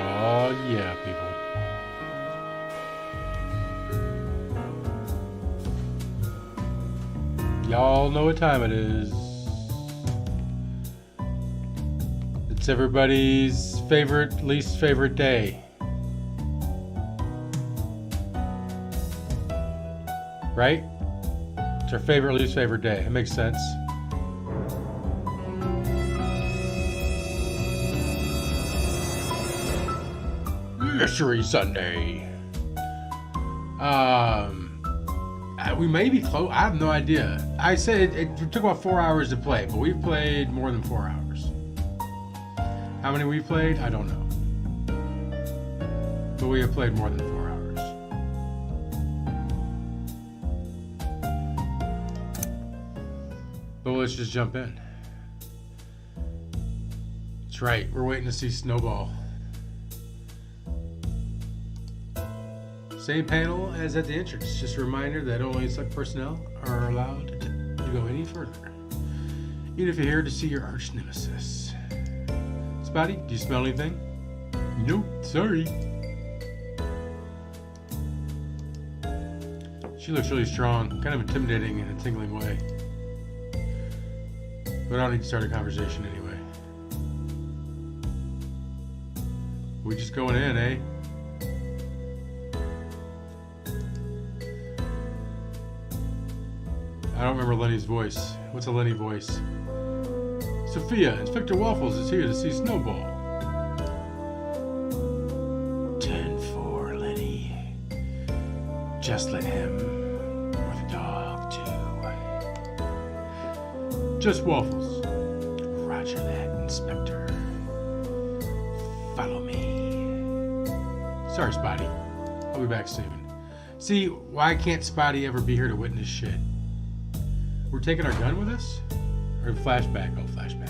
Oh, yeah, people. Y'all know what time it is. It's everybody's favorite, least favorite day. Right? It's our favorite, least favorite day. It makes sense. Mystery Sunday. We may be close. I have no idea. I said it took about 4 hours to play, but we've played more than 4 hours. How many we've played? I don't know. But we have played more than 4 hours. well, let's just jump in. That's right, we're waiting to see Snowball. Same panel as at the entrance. Just a reminder that only select personnel are allowed to go any further. Even if you're here to see your arch nemesis. Spotty, do you smell anything? Nope, sorry. She looks really strong, kind of intimidating in a tingling way. But I don't need to start a conversation anyway. We just going in, eh? I don't remember Lenny's voice. What's a Lenny voice? Sophia, Inspector Waffles is here to see Snowball. 10-4, Lenny. Just let him, or the dog, too. Just Waffles. Roger that, Inspector. Follow me. Sorry, Spotty. I'll be back soon. See, why can't Spotty ever be here to witness shit? We're taking our gun with us? Or flashback? Oh, flashback.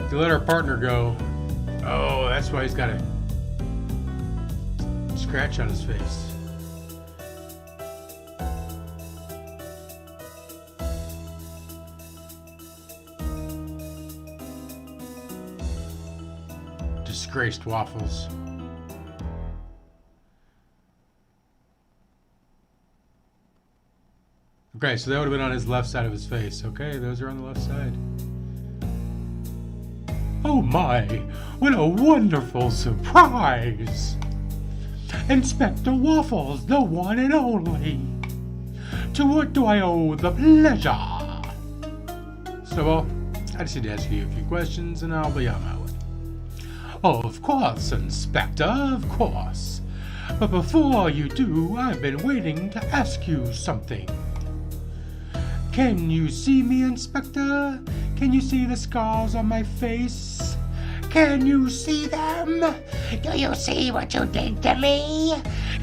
To let our partner go. Oh, that's why he's got a scratch on his face. Disgraced Waffles. Okay, so that would have been on his left side of his face. Okay, those are on the left side. Oh my, what a wonderful surprise! Inspector Waffles, the one and only. To what do I owe the pleasure? Snowball, I just need to ask you a few questions and I'll be on my way. Of course, Inspector, of course. But before you do, I've been waiting to ask you something. Can you see me, Inspector? Can you see the scars on my face? Can you see them? Do you see what you did to me?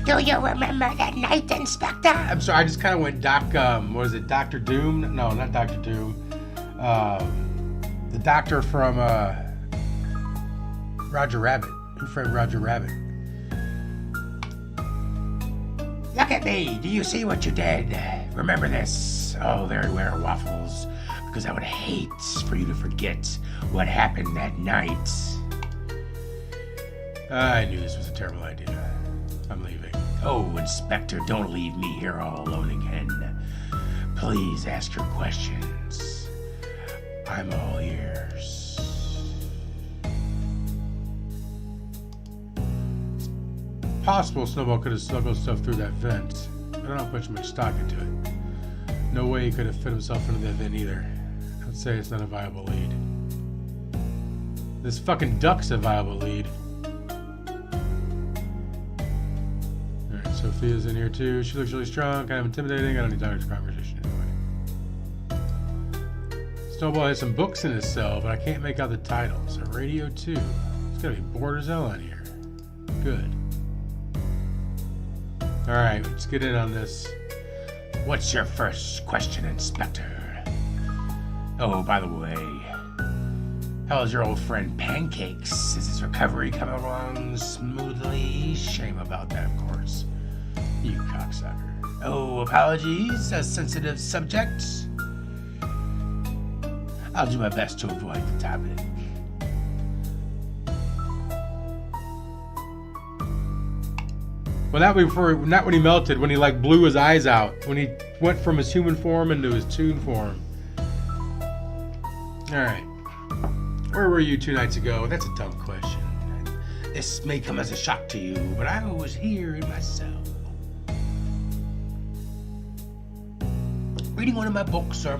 Do you remember that night, Inspector? I'm sorry, I just kind of went what was it, Dr. Doom? No, not Dr. Doom. The doctor from Roger Rabbit. Who framed Roger Rabbit? Look at me. Do you see what you did? Remember this. Oh, there you are, Waffles. Because I would hate for you to forget what happened that night. I knew this was a terrible idea. I'm leaving. Oh, Inspector, don't leave me here all alone again. Please ask your questions. I'm all ears. Possible Snowball could have smuggled stuff through that vent. I don't know how much stock into it. No way he could have fit himself into that vent either. I'd say it's not a viable lead. This fucking duck's a viable lead. Alright, Sophia's in here too. She looks really strong, kind of intimidating. I don't need to have a conversation anyway. Snowball has some books in his cell, but I can't make out the titles. A radio too. It's gotta be bored as hell in here. Good. Alright, let's get in on this. What's your first question, Inspector? Oh, by the way, how's your old friend Pancakes? Is his recovery coming along smoothly? Shame about that, of course. You cocksucker. Oh, apologies, a sensitive subject. I'll do my best to avoid the topic. Well, not when he melted, when he like blew his eyes out, when he went from his human form into his toon form. Alright. Where were you 2 nights ago? That's a dumb question. This may come as a shock to you, but I was here in my cell. Reading one of my books or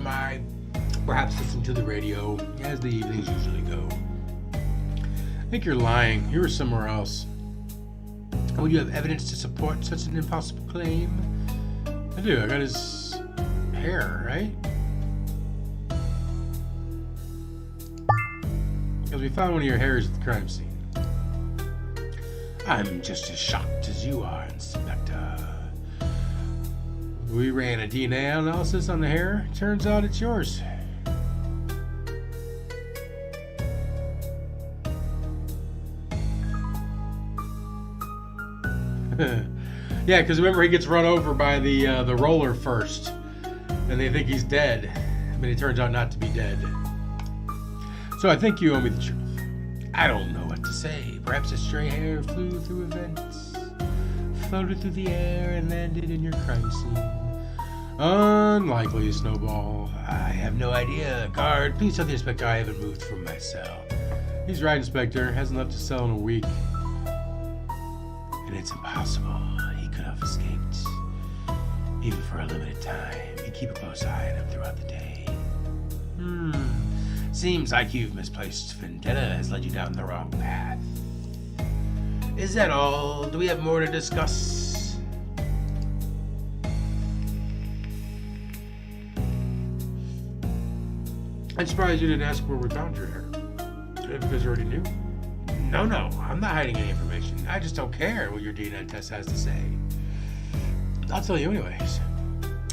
perhaps listening to the radio, as the evenings usually go. I think you're lying. You were somewhere else. Would you have evidence to support such an impossible claim? I do. I got his hair, right? Because we found one of your hairs at the crime scene. I'm just as shocked as you are, Inspector. We ran a DNA analysis on the hair. Turns out it's yours. Yeah, because remember he gets run over by the roller first, and they think he's dead, but he turns out not to be dead. So I think you owe me the truth. I don't know what to say. Perhaps a stray hair flew through events, floated through the air, and landed in your crime scene. Unlikely, Snowball. I have no idea. Guard, please tell the inspector I haven't moved from my cell. He's right, Inspector. Hasn't left his cell in a week. And it's impossible. He could have escaped. Even for a limited time. You keep a close eye on him throughout the day. Seems like you've misplaced vendetta has led you down the wrong path. Is that all? Do we have more to discuss? I'm surprised you didn't ask where we found your hair. Because you already knew. No, I'm not hiding any information. I just don't care what your DNA test has to say. I'll tell you anyways.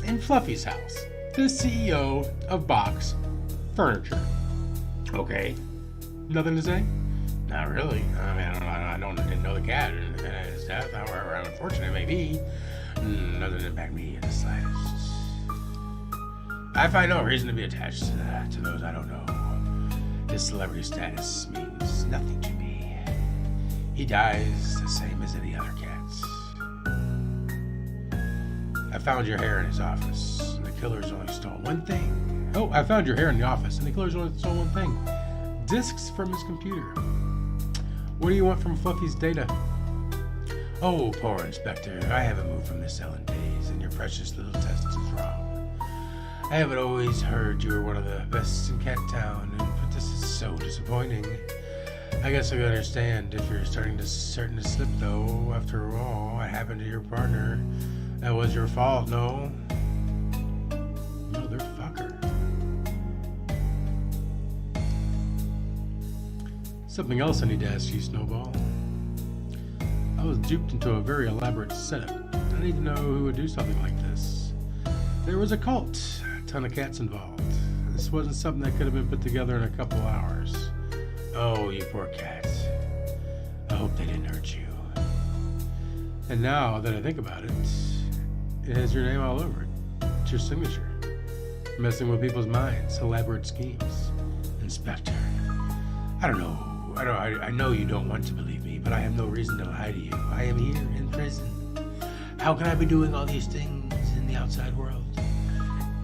In Fluffy's house, the CEO of Box Furniture. Okay. Nothing to say? Not really. I mean, I didn't know the cat and his death, however unfortunate it may be. Nothing to impact me in the slightest. I find no reason to be attached to those I don't know. His celebrity status means nothing to me. He dies the same as any other cats. I found your hair in his office, and the killers only stole one thing. Oh, I found your hair in the office, and the killers only stole one thing. Discs from his computer. What do you want from Fluffy's data? Oh, poor Inspector. I haven't moved from this cell in days, and your precious little test is wrong. I haven't always heard you were one of the best in Cat Town, but this is so disappointing. I guess I can understand if you're starting to slip, though. After all, what happened to your partner? That was your fault, no? Motherfucker. Something else I need to ask you, Snowball. I was duped into a very elaborate setup. I need to know who would do something like this. There was a cult, a ton of cats involved. This wasn't something that could have been put together in a couple hours. Oh, you poor cat. I hope they didn't hurt you. And now that I think about it, it has your name all over it. It's your signature. Messing with people's minds, elaborate schemes. Inspector, I don't know. I know you don't want to believe me, but I have no reason to lie to you. I am here in prison. How can I be doing all these things in the outside world?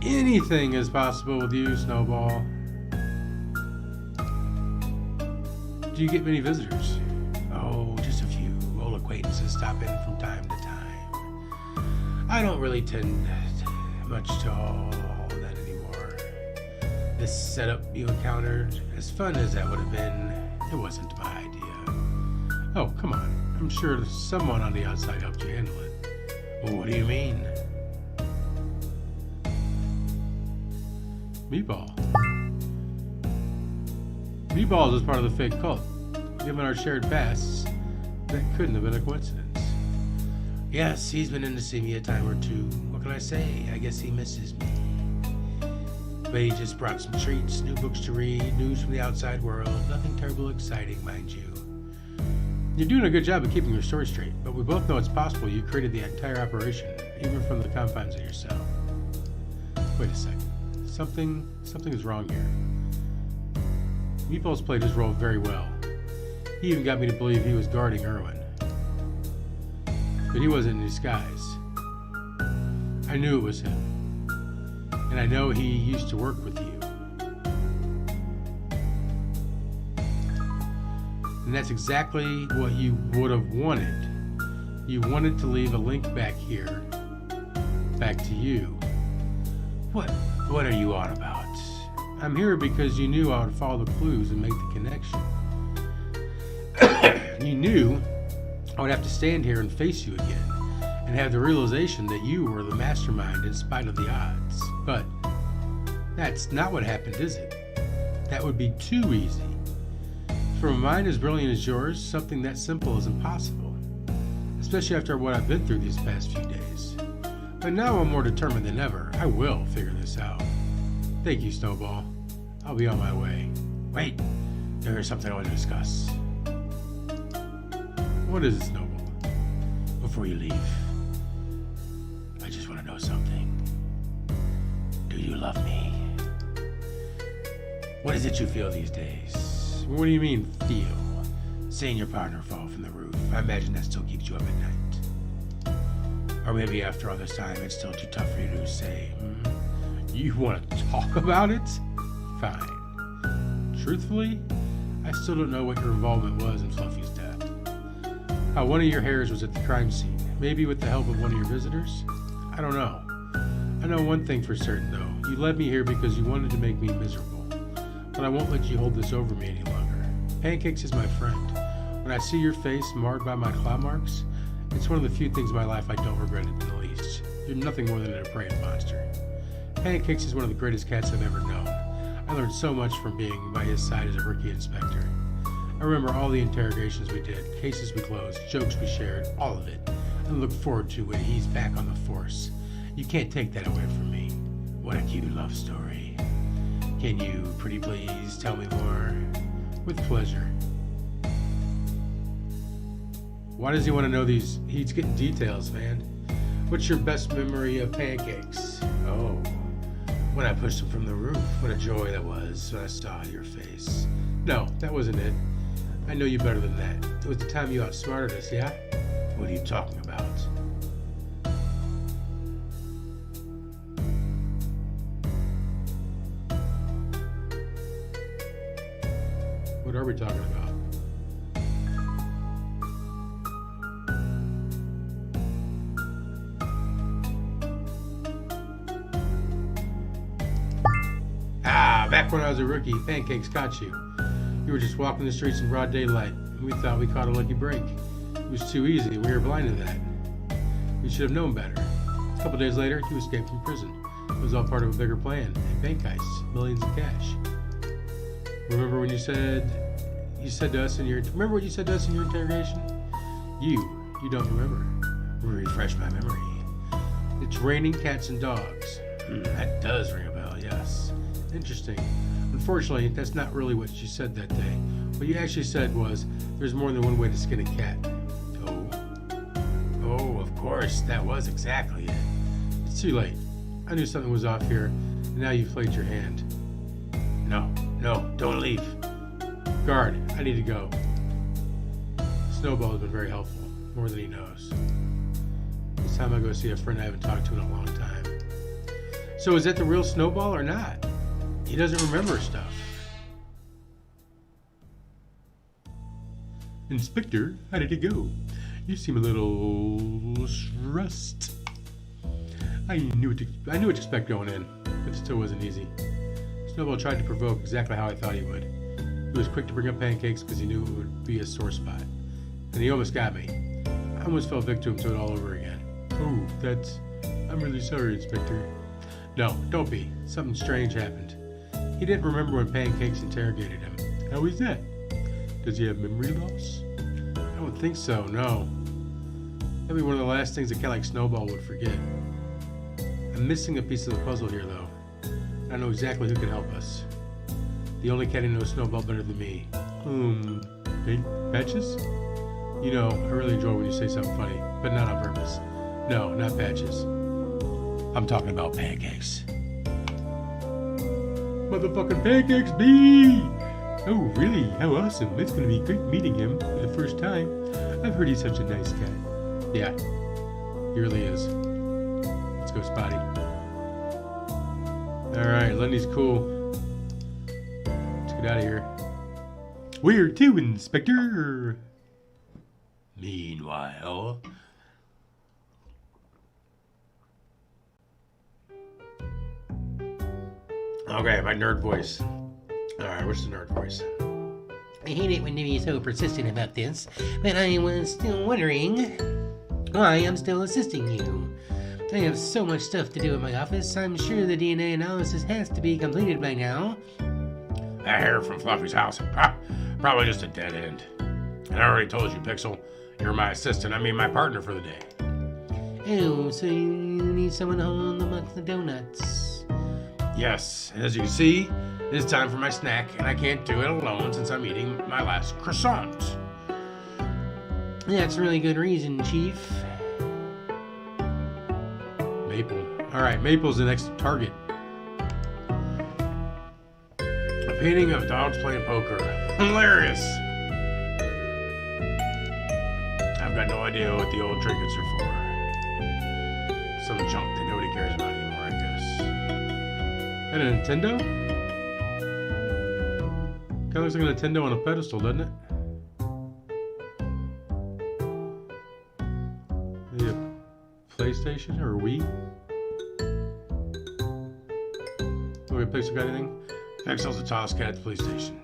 Anything is possible with you, Snowball. Do you get many visitors? Oh, just a few. Old acquaintances stop in from time to time. I don't really tend much to all that anymore. This setup you encountered, as fun as that would have been, it wasn't my idea. Oh, come on. I'm sure someone on the outside helped you handle it. Well, what do you mean? Meatball. Meatballs is part of the fake cult. Given our shared pasts, that couldn't have been a coincidence. Yes, he's been in to see me a time or two. What can I say? I guess he misses me. But he just brought some treats, new books to read, news from the outside world. Nothing terribly exciting, mind you. You're doing a good job of keeping your story straight, but we both know it's possible you created the entire operation, even from the confines of your cell. Wait a second. Something is wrong here. Meatballs played his role very well. He even got me to believe he was guarding Irwin. But he wasn't in disguise. I knew it was him. And I know he used to work with you. And that's exactly what you would have wanted. You wanted to leave a link back here. Back to you. What are you on about? I'm here because you knew I would follow the clues and make the connection. You knew I would have to stand here and face you again. and have the realization that you were the mastermind in spite of the odds. But that's not what happened, is it? That would be too easy. For a mind as brilliant as yours, something that simple is impossible, especially after what I've been through these past few days. But now I'm more determined than ever. I will figure this out. Thank you, Snowball. I'll be on my way. Wait, there's something I want to discuss. What is it, Snowball? Before you leave, I just want to know something. Do you love me? What is it you feel these days? What do you mean, feel? Seeing your partner fall from the roof, I imagine that still keeps you up at night. Or maybe after all this time, it's still too tough for you to say, You want to talk about it? Fine. Truthfully, I still don't know what your involvement was in Fluffy's death. How one of your hairs was at the crime scene, maybe with the help of one of your visitors? I don't know. I know one thing for certain, though. You led me here because you wanted to make me miserable. But I won't let you hold this over me any longer. Pancakes is my friend. When I see your face marred by my claw marks, it's one of the few things in my life I don't regret it in the least. You're nothing more than a depraved monster. Pancakes is one of the greatest cats I've ever known. I learned so much from being by his side as a rookie inspector. I remember all the interrogations we did, cases we closed, jokes we shared, all of it. I look forward to when he's back on the force. You can't take that away from me. What a cute love story. Can you, pretty please, tell me more? With pleasure. Why does he want to know these? He's getting details, man. What's your best memory of Pancakes? Oh, when I pushed him from the roof. What a joy that was when I saw your face. No, that wasn't it. I know you better than that. It was the time you outsmarted us, yeah? What are you talking about? What are we talking about? Back when I was a rookie, Pancakes caught you. You were just walking the streets in broad daylight, and we thought we caught a lucky break. It was too easy, we were blind to that. We should have known better. A couple days later, you escaped from prison. It was all part of a bigger plan, a bank heist, millions of cash. Remember when you said to us in your interrogation? You don't remember. Refresh my memory. It's raining cats and dogs. That does ring a bell, yes. Interesting. Unfortunately, that's not really what you said that day. What you actually said was, there's more than one way to skin a cat. Oh, of course, that was exactly it. It's too late. I knew something was off here, and now you've played your hand. No, don't leave. Guard, I need to go. Snowball has been very helpful, more than he knows. This time I go see a friend I haven't talked to in a long time. So is that the real Snowball or not? He doesn't remember stuff. Inspector, how did it go? You seem a little stressed. I knew what to expect going in, but it still wasn't easy. Snowball tried to provoke exactly how I thought he would. He was quick to bring up Pancakes because he knew it would be a sore spot. And he almost got me. I almost fell victim to it all over again. I'm really sorry, Inspector. No, don't be. Something strange happened. He didn't remember when Pancakes interrogated him. How is that? Does he have memory loss? I don't think so, no. That'd be one of the last things a cat like Snowball would forget. I'm missing a piece of the puzzle here, though. I know exactly who can help us. The only cat who knows Snowball better than me. Patches? You know, I really enjoy when you say something funny, but not on purpose. No, not Patches. I'm talking about Pancakes. Motherfucking Pancakes, B! Oh, really? How awesome. It's gonna be great meeting him for the first time. I've heard he's such a nice cat. Yeah, he really is. Let's go, Spotty. Alright, Lenny's cool. Let's get out of here. Where to, Inspector? Meanwhile... Okay, my nerd voice. Alright, what's the nerd voice? I hate it when Nibby is so persistent about this, but I was still wondering... I am still assisting you. I have so much stuff to do in my office. I'm sure the DNA analysis has to be completed by now. That hair from Fluffy's house. Probably just a dead end. And I already told you, Pixel, you're my assistant. I mean my partner for the day. Oh, so you need someone to hold amongst the donuts. Yes, and as you can see, it's time for my snack, and I can't do it alone since I'm eating my last croissant. That's a really good reason, Chief. Maple. Alright, Maple's the next target. A painting of dogs playing poker. Hilarious! I've got no idea what the old trinkets are for. Some junk that nobody cares about anymore, I guess. And a Nintendo? Kinda looks like a Nintendo on a pedestal, doesn't it? Maybe a PlayStation or a Wii? Okay, Pixel got anything? Pixel's a toss cat at the police station.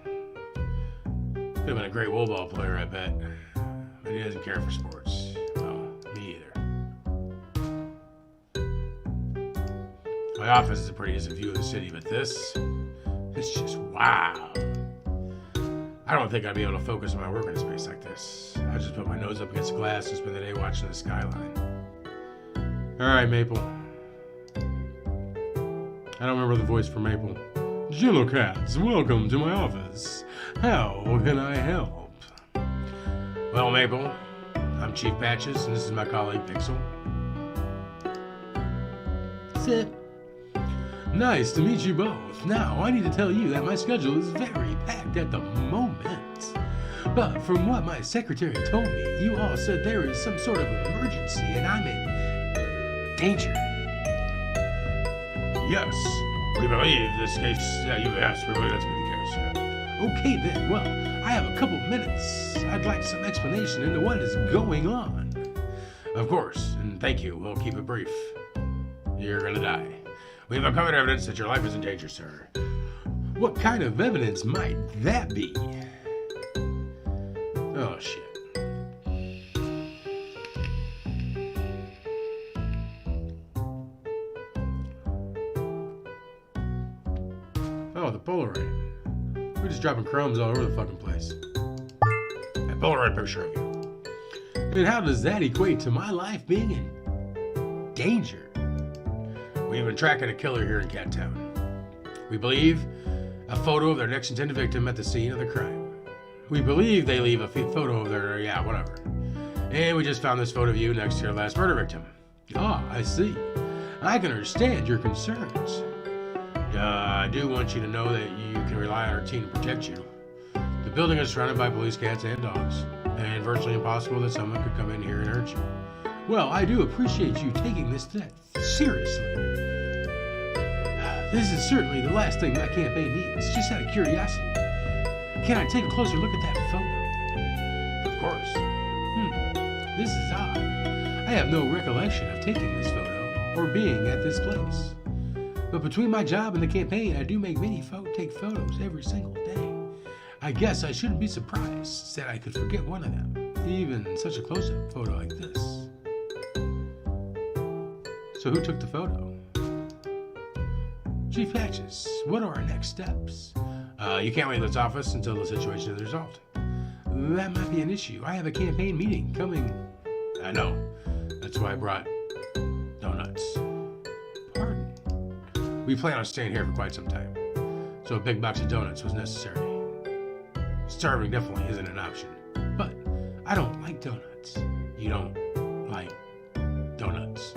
Could have been a great wool player, I bet. But he doesn't care for sports. Well, me either. My office is a pretty decent view of the city, but this is just wow. I don't think I'd be able to focus on my work in a space like this. I just put my nose up against the glass and spend the day watching the skyline. Alright, Maple. I don't remember the voice for Maple. Jello Cats, welcome to my office. How can I help? Well, Maple, I'm Chief Patches, and this is my colleague Pixel. Sit. Nice to meet you both. Now, I need to tell you that my schedule is very packed at the moment. But from what my secretary told me, you all said there is some sort of emergency and I'm in danger. Yes, we believe this case. Yes, we believe that's the case. Okay then, well, I have a couple minutes. I'd like some explanation into what is going on. Of course, and thank you. We'll keep it brief. You're gonna die. We have uncovered evidence that your life is in danger, sir. What kind of evidence might that be? Oh, shit. Oh, the Polaroid. We're just dropping crumbs all over the fucking place. A Polaroid picture of you. And how does that equate to my life being in danger? We've been tracking a killer here in Cat Town. We believe a photo of their next intended victim at the scene of the crime. We believe they leave a photo of their, whatever. And we just found this photo of you next to your last murder victim. Ah, I see. I can understand your concerns. I do want you to know that you can rely on our team to protect you. The building is surrounded by police cats and dogs, and virtually impossible that someone could come in here and hurt you. Well, I do appreciate you taking this seriously. This is certainly the last thing my campaign needs, just out of curiosity. Can I take a closer look at that photo? Of course. This is odd. I have no recollection of taking this photo or being at this place. But between my job and the campaign, I do make many take photos every single day. I guess I shouldn't be surprised that I could forget one of them, even such a close-up photo like this. So who took the photo? Chief Patches, what are our next steps? You can't leave this office until the situation is resolved. That might be an issue. I have a campaign meeting coming. I know. That's why I brought donuts. Pardon? We plan on staying here for quite some time, so a big box of donuts was necessary. Starving definitely isn't an option. But I don't like donuts. You don't like donuts?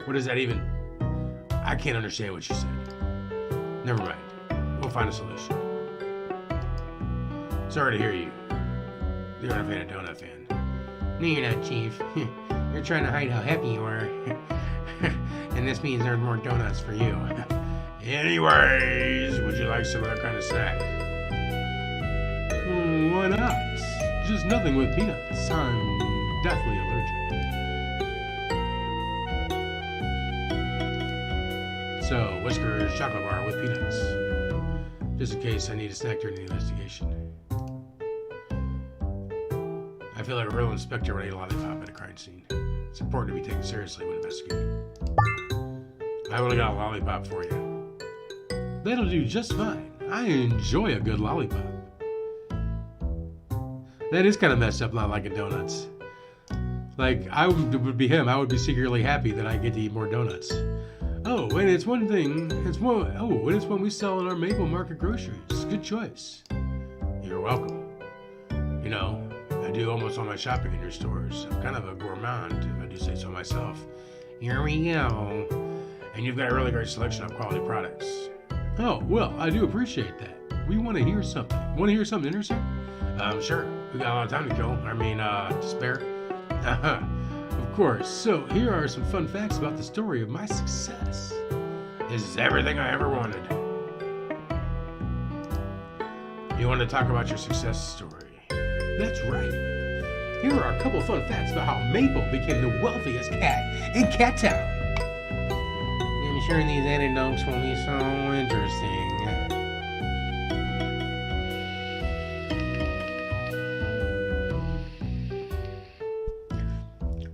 What does that even... I can't understand what you said. Never mind. We'll find a solution. Sorry to hear you. You're not a fan of donut fan. No, you're not, Chief. You're trying to hide how happy you are. And this means there's more donuts for you. Anyways, would you like some other kind of snack? Why not? Just nothing with peanuts. I'm deathly allergic. So, Whisker's chocolate bar with peanuts. Just in case I need a snack during the investigation. I feel like a real inspector when I eat a lollipop at a crime scene. It's important to be taken seriously when investigating. I only got a lollipop for you. That'll do just fine. I enjoy a good lollipop. That is kind of messed up, not liking donuts. Like, I would be him. I would be secretly happy that I get to eat more donuts. Oh, and it's one thing. And it's one we sell in our Maple Market groceries. Good choice. You're welcome. You know, I do almost all my shopping in your stores. I'm kind of a gourmand, if I do say so myself. Here we go. And you've got a really great selection of quality products. Oh, well, I do appreciate that. We want to hear something. Want to hear something interesting? Sure. We got a lot of time to kill. To spare. Of course. So here are some fun facts about the story of my success. This is everything I ever wanted. You want to talk about your success story? That's right. Here are a couple fun facts about how Maple became the wealthiest cat in Cat Town. I'm sure these anecdotes will be so interesting.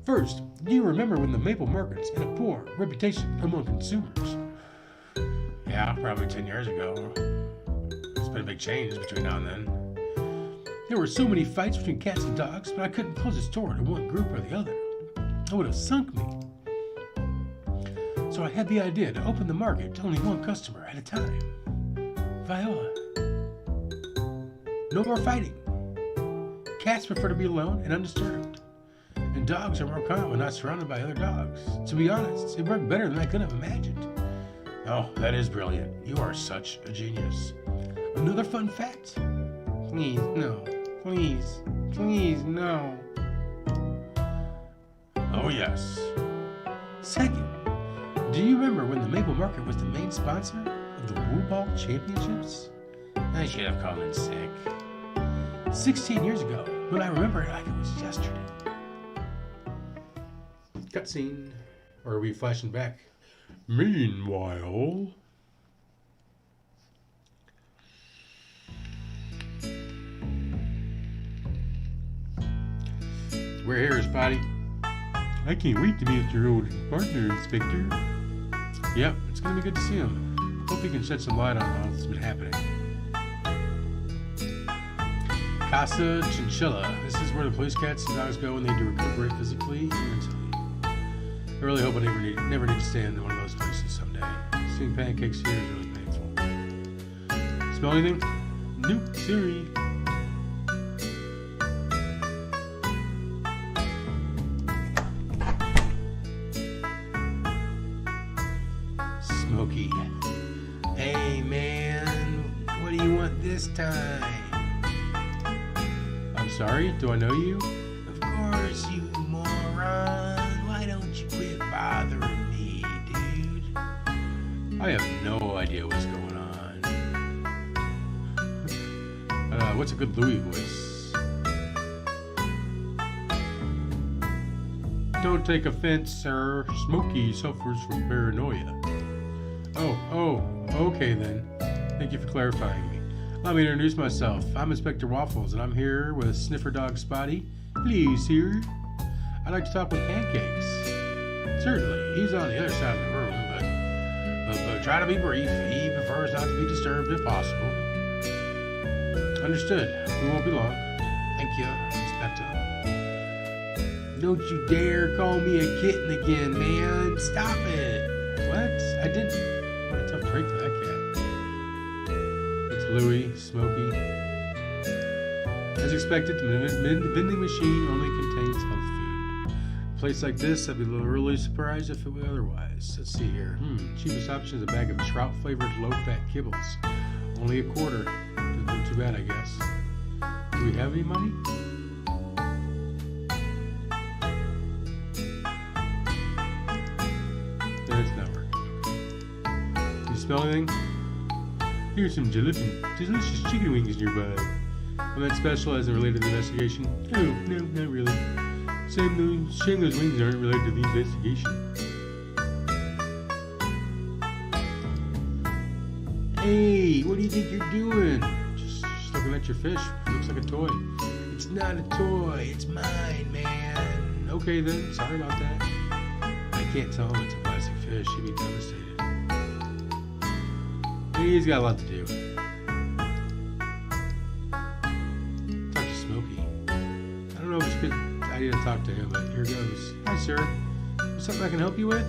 First, do you remember when the Maple Markets had a poor reputation among consumers? Yeah, probably 10 years ago. It's been a big change between now and then. There were so many fights between cats and dogs, but I couldn't close the store to one group or the other. It would have sunk me. So I had the idea to open the market to only one customer at a time. Viola. No more fighting. Cats prefer to be alone and undisturbed. And dogs are more calm when not surrounded by other dogs. To be honest, it worked better than I could have imagined. Oh, that is brilliant. You are such a genius. Another fun fact. Please, no. Please, please, no. Oh, yes. Second, do you remember when the Maple Market was the main sponsor of the Woo Ball Championships? I should have called in sick. 16 years ago, but I remember it like it was yesterday. Cutscene. Or are we flashing back? Meanwhile... We're here, Spotty. I can't wait to meet your old partner, Inspector. Yep, it's gonna be good to see him. Hope he can shed some light on all that's been happening. Casa Chinchilla. This is where the police cats and dogs go when they need to recuperate physically and mentally. I really hope I never need to stay in one of those places someday. Seeing pancakes here is really painful. Smell anything? Nope, sorry. Smokey. Hey, man, what do you want this time? I'm sorry, do I know you? Of course, you moron. Why don't you quit bothering me, dude? I have no idea what's going on. What's a good Louis voice? Don't take offense, sir. Smokey suffers from paranoia. Oh, okay then. Thank you for clarifying me. Allow me to introduce myself. I'm Inspector Waffles, and I'm here with Sniffer Dog Spotty. Hello, sir. I'd like to talk with Pancakes. Certainly. He's on the other side of the room, but try to be brief. He prefers not to be disturbed if possible. Understood. We won't be long. Thank you, Inspector. Don't you dare call me a kitten again, man. Stop it. What? I didn't. What a tough break for that cat. It's Louis, Smokey. As expected, the vending machine only contains health food. A place like this, I'd be really surprised if it were otherwise. Let's see here. Cheapest option is a bag of trout-flavored low-fat kibbles. Only a quarter. Doesn't look too bad, I guess. Do we have any money? That's not working. Do you smell anything? Here's some delicious chicken wings nearby. Well, that special isn't related to the investigation. Oh, no, not really. Shame those wings aren't related to the investigation. Hey, what do you think you're doing? Just looking at your fish. It looks like a toy. It's not a toy. It's mine, man. Okay then, sorry about that. I can't tell him it's a plastic fish. He'd be devastated. He's got a lot to do. Talk to Smokey. I don't know if it's good idea to talk to him, but here goes. Hi, sir. Is something I can help you with?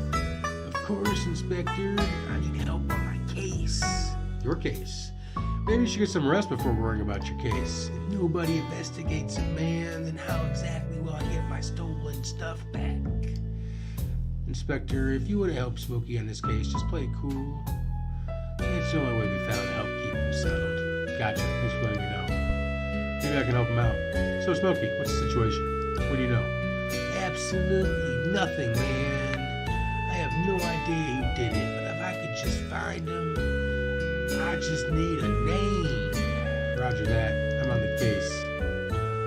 Of course, Inspector. I need help on my case. Your case. Maybe you should get some rest before worrying about your case. If nobody investigates it, man, then how exactly will I get my stolen stuff back? Inspector, if you would help Smokey on this case, just play it cool. It's the only way we found to help keep him settled. Gotcha. Thanks for letting me know. Maybe I can help him out. So, Smokey, what's the situation? What do you know? Absolutely nothing, man. I have no idea who did it, but if I could just find him, I just need a name. Roger that. I'm on the case.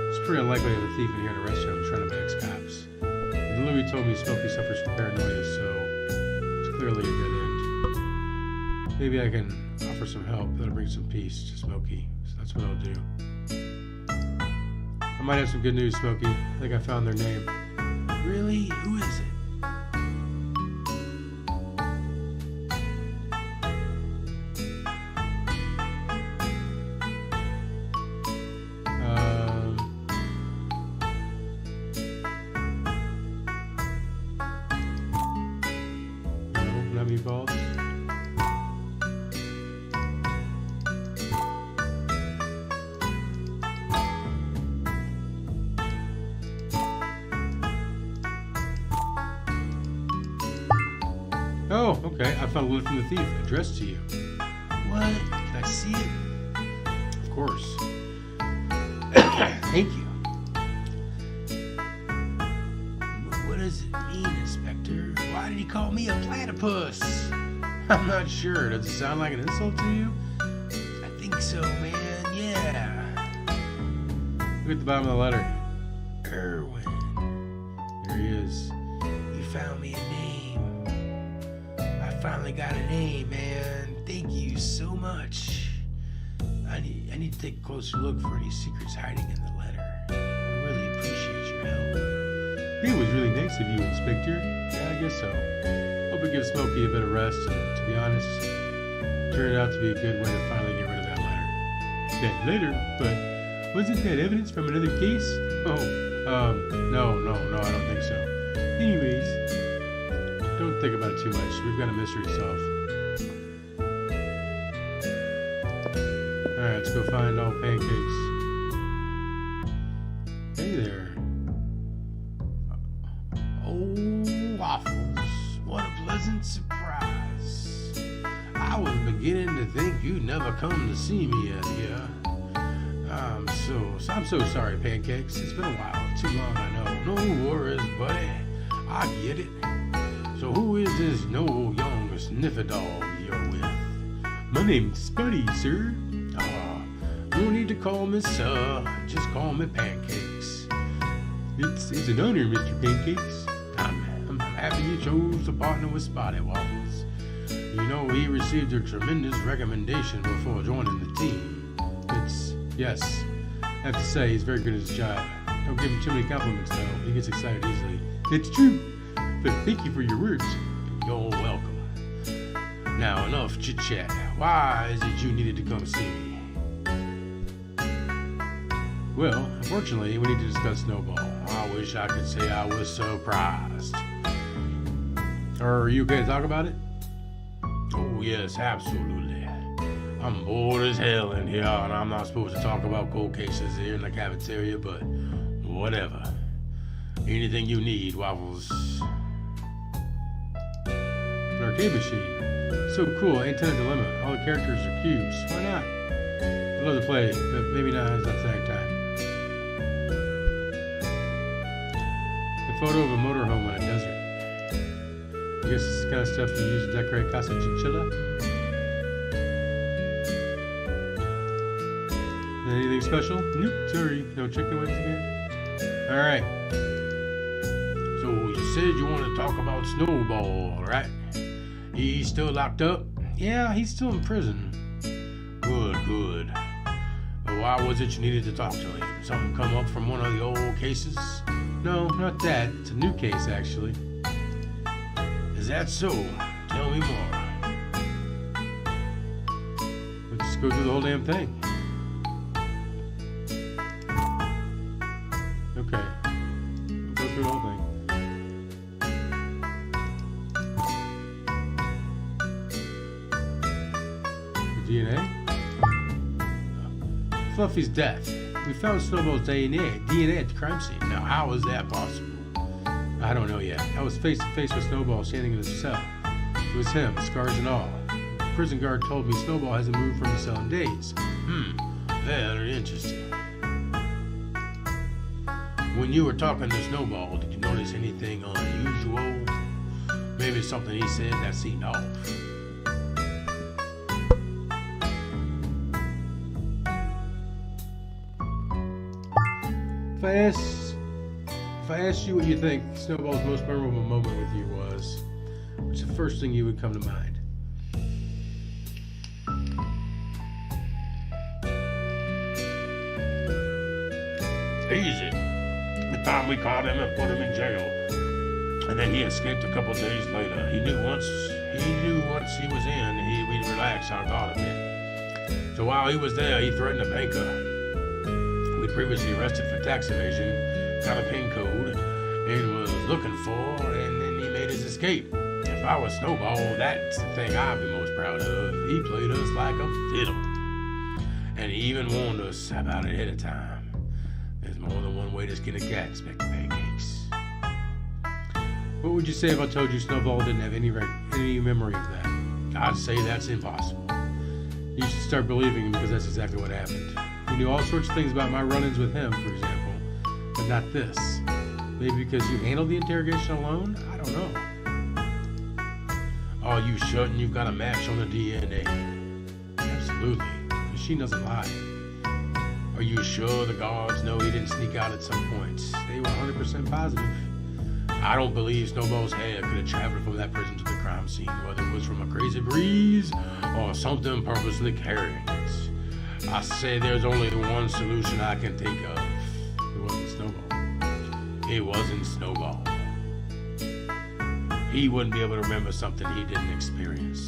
It's pretty unlikely to have a thief in here to arrest you. I'm trying to my ex-cops. And Louis told me Smokey suffers from paranoia, so it's clearly a good end. Maybe I can offer some help. That'll bring some peace to Smokey. So that's what I'll do. I might have some good news, Smokey. I think I found their name. Really? Who is it? No, not meatballs. Oh, okay. I found a letter from the thief addressed to you. What? Can I see it? Of course. Thank you. What does it mean, Inspector? Why did he call me a platypus? I'm not sure. Does it sound like an insult to you? I think so, man. Yeah. Look at the bottom of the letter. Irwin, Here he is. you found me a name. I finally got a name, man. Thank you so much. I need to take a closer look for any secrets hiding in the letter. I really appreciate your help. It was really nice of you, Inspector. Yeah, I guess so. Hope it gives Smokey a bit of rest, and to be honest, it turned out to be a good way to finally get rid of that letter. That letter? But wasn't that evidence from another case? Oh, no, I don't think so. Anyways, don't think about it too much. We've got a mystery to solve. Alright, let's go find all pancakes. Hey there. Oh, Waffles, what a pleasant surprise. I was beginning to think you'd never come to see me out here. I'm so sorry, Pancakes. It's been a while. Too long, I know. No worries, buddy. I get it. So who is this no young sniffer dog you're with? My name's Spuddy, sir. No need to call me sir. Just call me Pancakes. It's an honor, Mr. Pancakes. I'm happy you chose to partner with Spotty Waffles. You know, he received a tremendous recommendation before joining the team. Yes. I have to say, he's very good at his job. Don't give him too many compliments, though. He gets excited easily. It's true. But thank you for your words. You're welcome. Now, enough chit-chat. Why is it you needed to come see me? Well, unfortunately, we need to discuss Snowball. I wish I could say I was surprised. Are you okay to talk about it? Oh, yes, absolutely. I'm bored as hell in here, and I'm not supposed to talk about cold cases here in the cafeteria, but whatever. Anything you need, Waffles. An arcade machine. So cool. Antenna Dilemma. All the characters are cubes. Why not? I'd love to play, but maybe not at that time. A photo of a motorhome in a desert. I guess it's the kind of stuff you use to decorate Casa Chinchilla. Anything special? Nope, sorry. No chicken wings again? Alright. So you said you want to talk about Snowball, right? He's still locked up? Yeah, he's still in prison. Good. But why was it you needed to talk to him? Something come up from one of the old cases? No, not that. It's a new case, actually. Is that so? Tell me more. Let's just go through the whole damn thing. Okay. We'll go through the whole thing. DNA? Fluffy's death. We found Snowball's DNA at the crime scene. Now, how is that possible? I don't know yet. I was face to face with Snowball standing in his cell. It was him, scars and all. The prison guard told me Snowball hasn't moved from his cell in days. Very interesting. When you were talking to Snowball, did you notice anything unusual? Maybe something he said that seemed off. If I asked you what you think Snowball's most memorable moment with you was, what's the first thing you would come to mind? It's easy. The time we caught him and put him in jail. And then he escaped a couple days later. He knew once he was in, we'd relax our guard a bit. So while he was there, he threatened a banker. We'd previously arrested for tax evasion, got a pin code, and was looking for, and then he made his escape. If I was Snowball, that's the thing I'd be most proud of. He played us like a fiddle. And he even warned us about it ahead of time. There's more than one way to skin a cat, Inspector Pancakes. What would you say if I told you Snowball didn't have any memory of that? I'd say that's impossible. You should start believing him because that's exactly what happened. He knew all sorts of things about my run-ins with him, for example, but not this. Maybe because you handled the interrogation alone? I don't know. Are you certain you've got a match on the DNA? Absolutely. The machine doesn't lie. Are you sure the guards know he didn't sneak out at some point? They were 100% positive. I don't believe Snowball's hair could have traveled from that prison to the crime scene, whether it was from a crazy breeze or something purposely carrying it. I say there's only one solution I can think of. It wasn't Snowball. It wasn't Snowball. He wouldn't be able to remember something he didn't experience.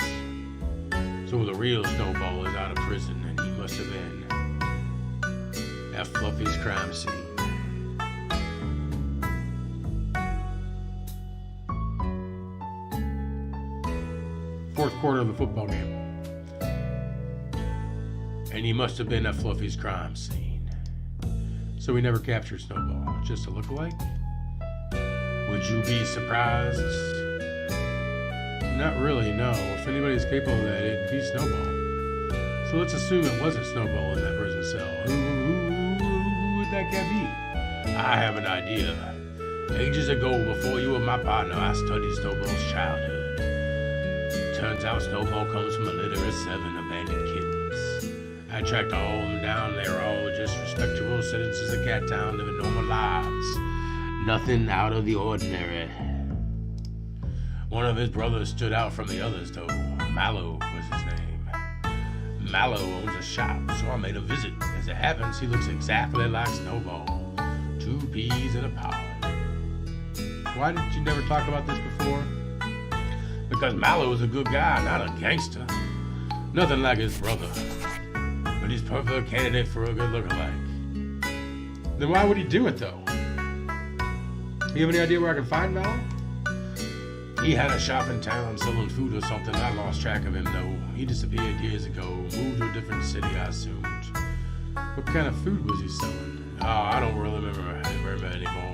So the real Snowball is out of prison, and he must have been at Fluffy's crime scene. Fourth quarter of the football game. And he must have been at Fluffy's crime scene. So we never captured Snowball. Just a lookalike? Would you be surprised? Not really, no. If anybody's capable of that, it'd be Snowball. So let's assume it wasn't Snowball in that prison cell. Who would that guy be? I have an idea. Ages ago, before you were my partner, I studied Snowball's childhood. Turns out Snowball comes from a litter of 7 abandoned kittens. I tracked all of them down. They were all just respectable citizens of Cat Town living normal lives. Nothing out of the ordinary. One of his brothers stood out from the others, though. Mallow was his name. Mallow owns a shop, so I made a visit. As it happens, he looks exactly like Snowball. 2 peas in a pod. Why did you never talk about this before? Because Mallow is a good guy, not a gangster. Nothing like his brother. But he's perfect candidate for a good lookalike. Then why would he do it, though? You have any idea where I can find Mallow? He had a shop in town selling food or something. I lost track of him, though. He disappeared years ago. Moved to a different city, I assumed. What kind of food was he selling? Oh, I don't really remember anymore.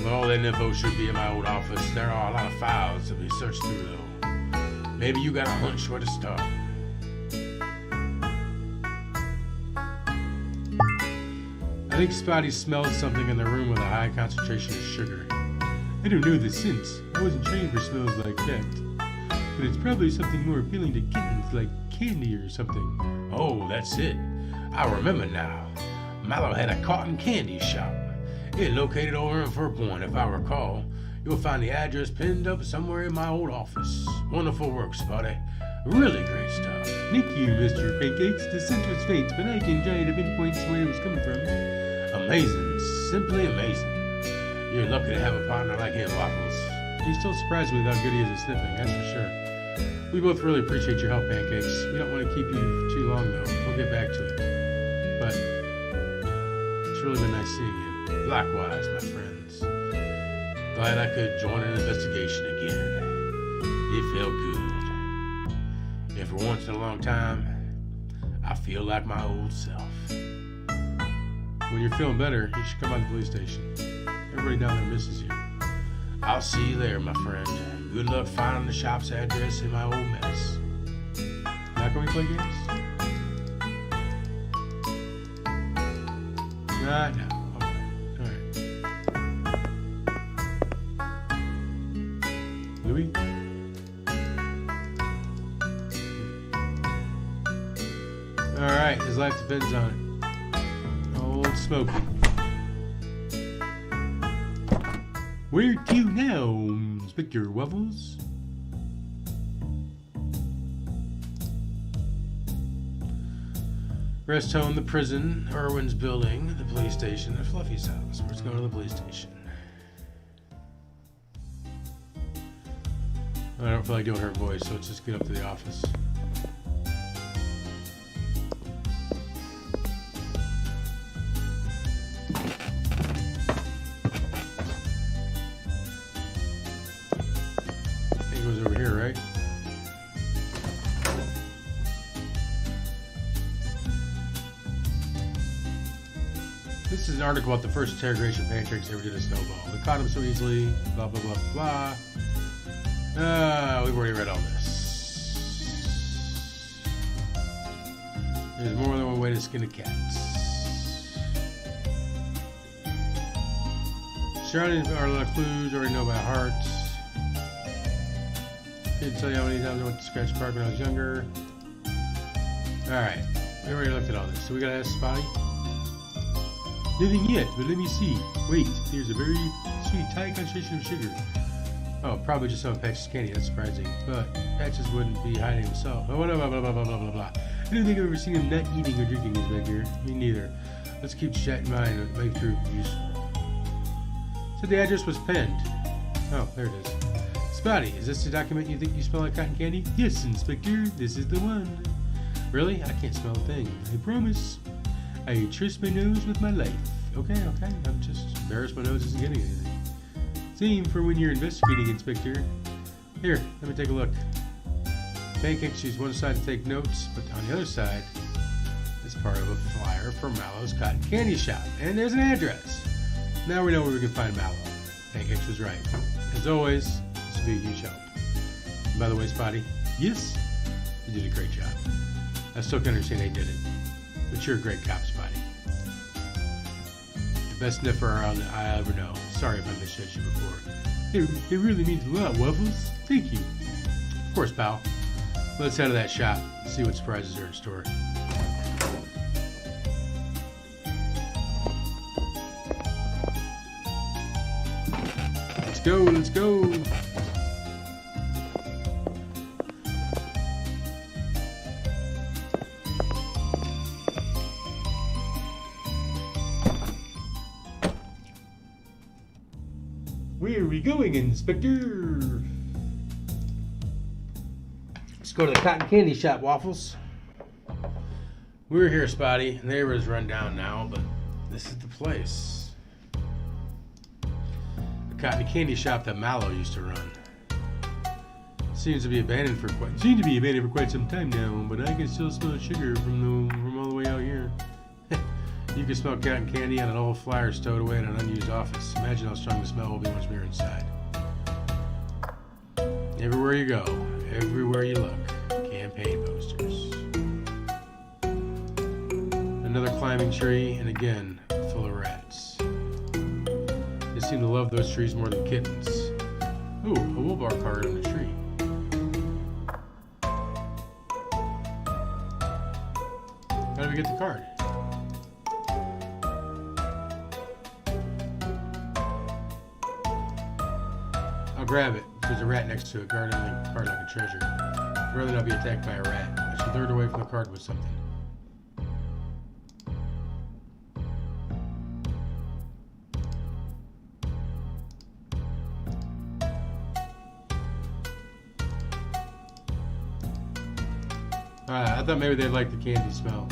Well, all that info should be in my old office. There are a lot of files to be searched through, though. Maybe you got a hunch where to start. I think Spotty smelled something in the room with a high concentration of sugar. I don't know the sense. I wasn't trained for smells like that. But it's probably something more appealing to kittens, like candy or something. Oh, that's it. I remember now. Mallow had a cotton candy shop. It located over in Fur Point, if I recall. You'll find the address pinned up somewhere in my old office. Wonderful work, Spotty. Really great stuff. Thank you, Mr. Pancakes. The scent was faint, but I can try to pinpoint where it was coming from. Amazing. Simply amazing. You're lucky to have a partner like him, Waffles. He's still surprised with how good he is at sniffing, that's for sure. We both really appreciate your help, Pancakes. We don't want to keep you too long, though. We'll get back to it. But it's really been nice seeing you. Likewise, my friends. Glad I could join an investigation again. It felt good. And for once in a long time, I feel like my old self. When you're feeling better, you should come by the police station. Everybody down there misses you. I'll see you there, my friend. Good luck finding the shop's address in my old mess. Now can we play games? No. Okay. Alright. Louis? Alright, his life depends on it. Old Smokey. Where to now, Inspector Waffles? Rest home, the prison, Irwin's building, the police station, and Fluffy's house. Let's go to the police station. I don't feel like doing her voice, so let's just get up to the office. Over here, right? This is an article about the first interrogation Pancakes ever did a Snowball. They caught him so easily, blah, blah, blah, blah. We've already read all this. There's more than one way to skin a cat. Surrounding are a lot of clues, already know by heart. Can't tell you how many times I went to Scratch Park when I was younger. Alright, we already looked at all this. So we gotta ask Spotty. Nothing yet, but let me see. Wait, there's a very sweet tiny concentration of sugar. Oh, probably just some of Patch's candy, that's surprising. But Patches wouldn't be hiding himself. Blah, blah, blah, blah, blah, blah, blah, blah. I don't think I've ever seen him not eating or drinking his back here. Me neither. Let's keep chat in mind, it might prove useful. So the address was penned. Oh, there it is. Spotty, is this the document you think you smell like cotton candy? Yes, Inspector, this is the one. Really? I can't smell a thing. I promise. I trust my nose with my life. Okay. I'm just embarrassed my nose isn't getting anything. Same for when you're investigating, Inspector. Here, let me take a look. Pancakes use one side to take notes, but on the other side is part of a flyer for Mallow's Cotton Candy Shop. And there's an address. Now we know where we can find Mallow. Pancakes was right. As always, this would be a huge help. And by the way, Spotty, yes, you did a great job. I still can't understand how you did it, but you're a great cop, Spotty. The best sniffer I ever know. Sorry if I misjudged you before. It really means a lot, Waffles. Thank you. Of course, pal. Let's head to that shop and see what surprises are in store. Let's go. Where are we going, Inspector? Let's go to the cotton candy shop, Waffles. We were here, Spotty. The neighborhood's run down now, but this is the place. Cotton candy shop that Mallow used to run. Seems to be abandoned for quite some time now, but I can still smell sugar from all the way out here. You can smell cotton candy on an old flyer stowed away in an unused office. Imagine how strong the smell will be once we're inside. Everywhere you go, everywhere you look, campaign posters. Another climbing tree, and again, full of rats. They seem to love those trees more than kittens. Ooh, a wool bar card on the tree. How do we get the card? I'll grab it. There's a rat next to it, guarding the card like a treasure. I'd rather not be attacked by a rat. I should lure it away from the card with something. I thought maybe they'd like the candy smell.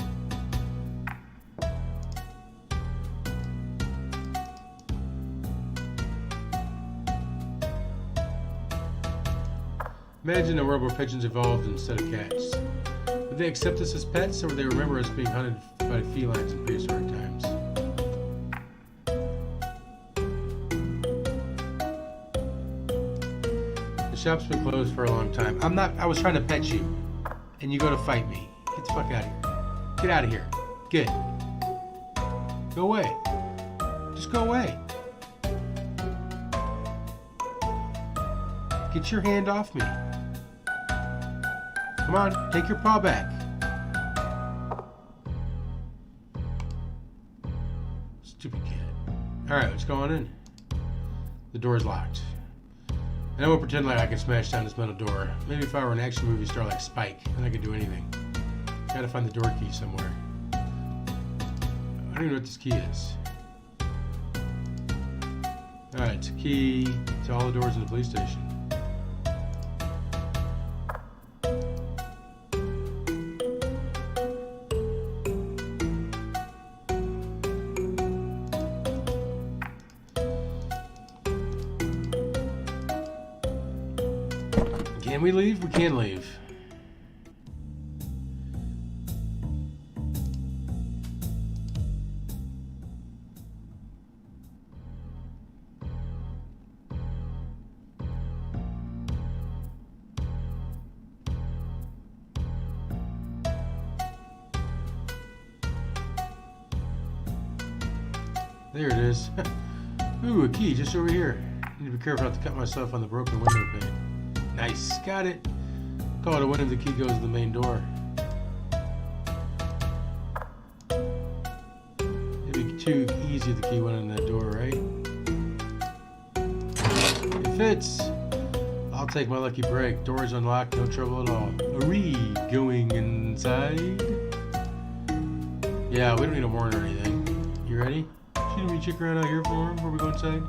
Imagine a world where pigeons evolved instead of cats. Would they accept us as pets, or would they remember us being hunted by felines in prehistoric times? The shop's been closed for a long time. I was trying to pet you, and you go to fight me. Get the fuck out of here. Get out of here. Get. Go away. Just go away. Get your hand off me. Come on, take your paw back. Stupid kid. Alright, let's go on in. The door's locked. And I won't pretend like I can smash down this metal door. Maybe if I were an action movie star like Spike, then I could do anything. Gotta find the door key somewhere. I don't even know what this key is. Alright, it's a key to all the doors in the police station. Can we leave? We can leave. There it is. Ooh, a key just over here. Need to be careful not to cut myself on the broken window pane. Nice, got it. Call it a win if the key goes to the main door. It'd be too easy if the key went in that door, right? It fits. I'll take my lucky break. Door's unlocked, no trouble at all. Hurry, going inside. Yeah, we don't need a warrant or anything. You ready? Shouldn't we check around out here for him before we go inside?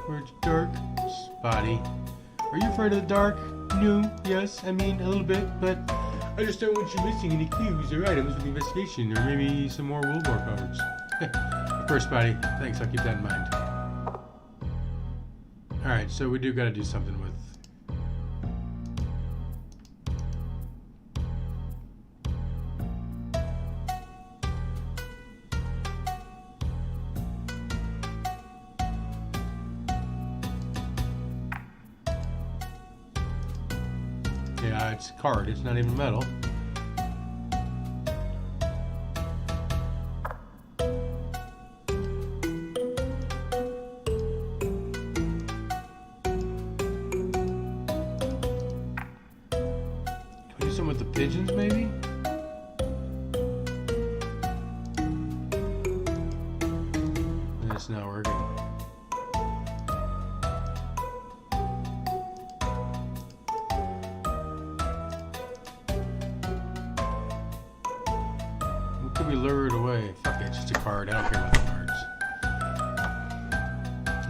Where it's dark. Spotty. Are you afraid of the dark? No, yes, I mean a little bit, but I just don't want you missing any clues or items with the investigation, or maybe some more World War cards. Of course, Spotty. Thanks, I'll keep that in mind. Alright, so we do gotta do something with... Yeah, it's a card, it's not even metal. Can we do something with the pigeons, maybe? That's not working. We lure it away. Fuck it, it's just a card. I don't care about the cards.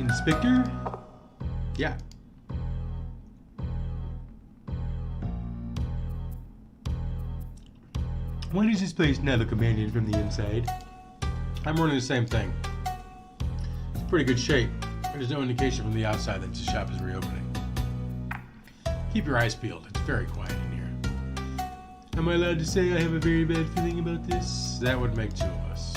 Inspector? Yeah. Why does this place not look abandoned from the inside? I'm running the same thing. It's pretty good shape. There's no indication from the outside that the shop is reopening. Keep your eyes peeled. It's very quiet in here. Am I allowed to say I have a very bad feeling about this? That would make two of us.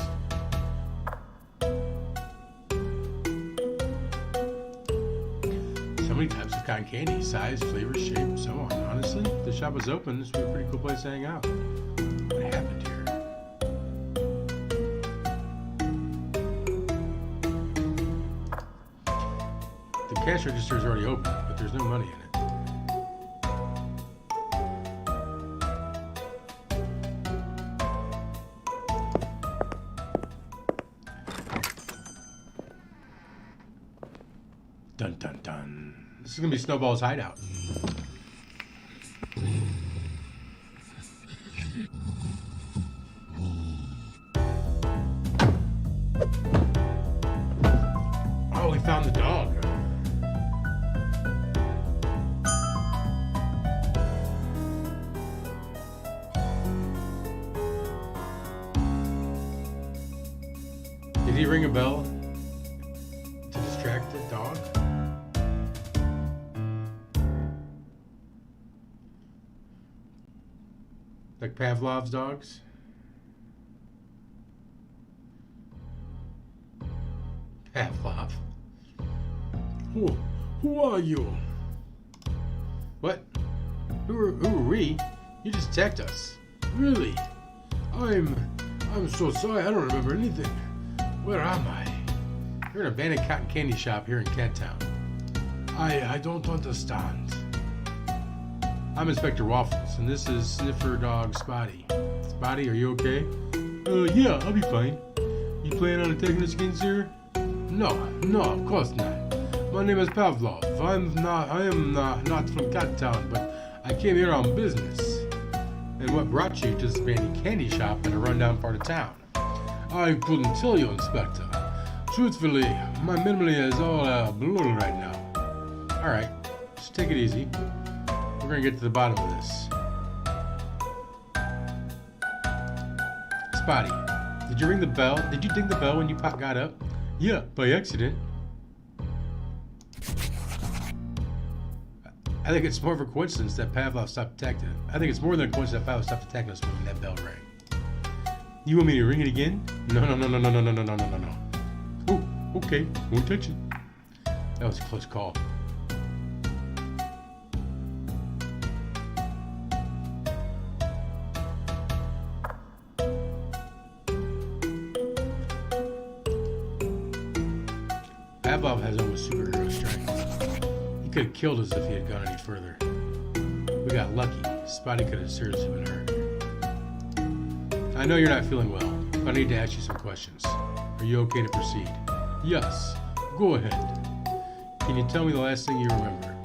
So many types of cotton candy, size, flavor, shape, so on. Honestly, if the shop was open, this would be a pretty cool place to hang out. What happened here? The cash register is already open, but there's no money in it. Dun dun dun. This is gonna be Snowball's hideout. Oh, we found the dog. ring a bell to distract the dog? Like Pavlov's dogs? Pavlov. Who are you? What? Who are we? You just attacked us. Really? I'm so sorry. I don't remember anything. Where am I? You're in an abandoned cotton candy shop here in Cat Town. I don't understand. I'm Inspector Waffles, and this is Sniffer Dog Spotty. Spotty, are you okay? Yeah, I'll be fine. You planning on attacking us again, sir? No, of course not. My name is Pavlov. I am not from Cat Town, but I came here on business. And what brought you to this abandoned candy shop in a rundown part of town? I couldn't tell you, Inspector. Truthfully, my memory is all blurred right now. Alright, just take it easy. We're gonna get to the bottom of this. Spotty, did you ring the bell? Did you ding the bell when you got up? Yeah, by accident. I think it's more of a coincidence that Pavlov stopped attacking. I think it's more than a coincidence that Pavlov stopped attacking us when that bell rang. You want me to ring it again? No. Oh, okay. Won't touch it. That was a close call. Pavlov has almost superhero strength. He could have killed us if he had gone any further. We got lucky. Spotty could have seriously been hurt. I know you're not feeling well, but I need to ask you some questions. Are you okay to proceed? Yes. Go ahead. Can you tell me the last thing you remember?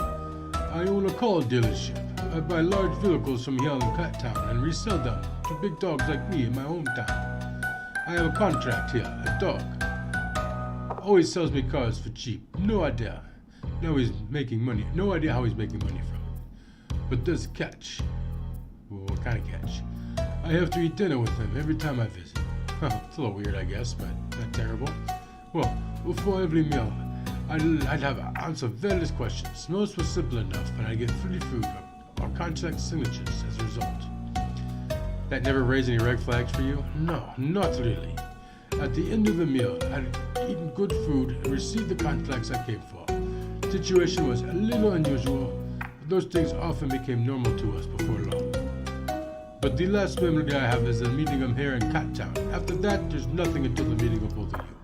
I own a car dealership. I buy large vehicles from here in Cat Town and resell them to big dogs like me in my hometown. I have a contract here, a dog. Always sells me cars for cheap. No idea. Now he's making money. No idea how he's making money from it. But there's a catch. Well, what kind of catch? I have to eat dinner with him every time I visit. It's a little weird, I guess, but not terrible. Well, before every meal, I'd have answer various questions. Most were simple enough, but I'd get free food or contract signatures as a result. That never raised any red flags for you? No, not really. At the end of the meal, I'd eaten good food and received the contracts I came for. The situation was a little unusual, but those things often became normal to us before long. But the last memory I have is the meeting him here in Cat Town. After that, there's nothing until the meeting of both of you.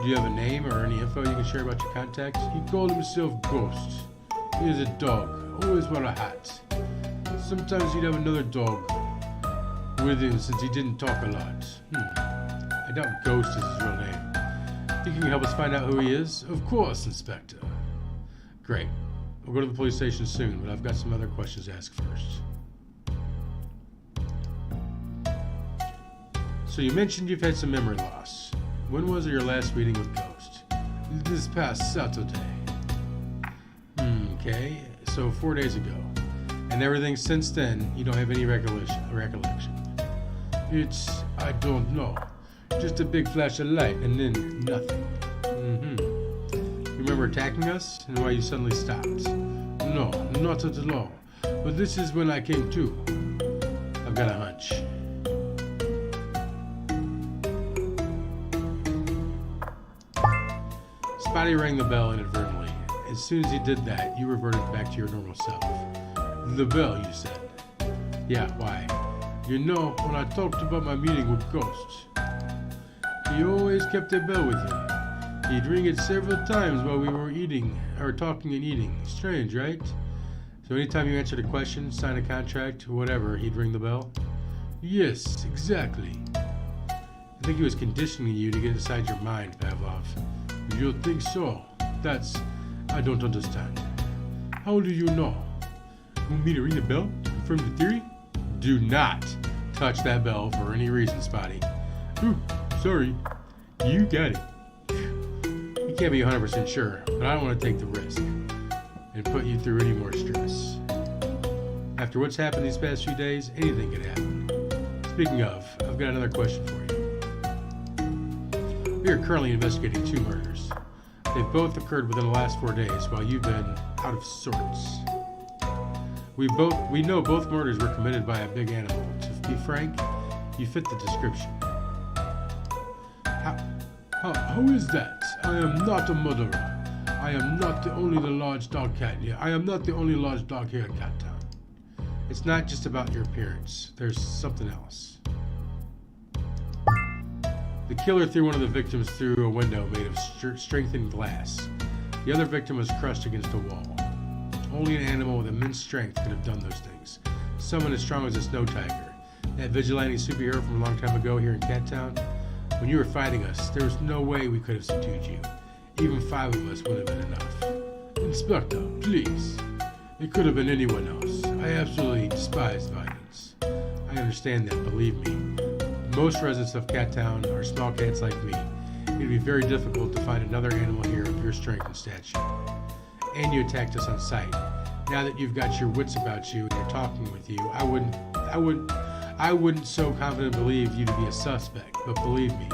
Do you have a name or any info you can share about your contacts? He called himself Ghost. He is a dog, always wear a hat. Sometimes he'd have another dog with him since he didn't talk a lot. I doubt Ghost is his real name. Think you can help us find out who he is? Of course, Inspector. Great. We'll go to the police station soon, but I've got some other questions to ask first. So you mentioned you've had some memory loss. When was your last meeting with Ghost? This past Saturday. Okay, so 4 days ago. And everything since then, you don't have any recollection. I don't know. Just a big flash of light and then nothing. You remember attacking us and why you suddenly stopped? No, not at all. But this is when I came to. I've got a hunch. Spotty rang the bell inadvertently. As soon as he did that, you reverted back to your normal self. The bell, you said? Yeah, why? You know, when I talked about my meeting with Ghost, he always kept a bell with him. He'd ring it several times while we were eating, or talking and eating. Strange, right? So anytime you answered a question, signed a contract, whatever, he'd ring the bell? Yes, exactly. I think he was conditioning you to get inside your mind, Pavlov. You think so? I don't understand. How do you know? Want me to ring the bell to confirm the theory? Do not touch that bell for any reason, Spotty. Ooh, sorry. You got it. You can't be 100% sure, but I don't want to take the risk and put you through any more stress. After what's happened these past few days, anything could happen. Speaking of, I've got another question for you. We are currently investigating 2 murders. They've both occurred within the last 4 days while you've been out of sorts. We know both murders were committed by a big animal. To be frank, you fit the description. How is that? I am not a murderer. I am not the only large dog cat here. I am not the only large dog here in Cat Town. It's not just about your appearance. There's something else. The killer threw one of the victims through a window made of strengthened glass. The other victim was crushed against a wall. Only an animal with immense strength could have done those things. Someone as strong as a snow tiger. That vigilante superhero from a long time ago here in Cat Town. When you were fighting us, there was no way we could have subdued you. Even 5 of us would have been enough. Inspector, please. It could have been anyone else. I absolutely despise violence. I understand that, believe me. Most residents of Cat Town are small cats like me. It would be very difficult to find another animal here of your strength and stature. And you attacked us on sight. Now that you've got your wits about you and you're talking with you, I wouldn't so confidently believe you to be a suspect. But believe me,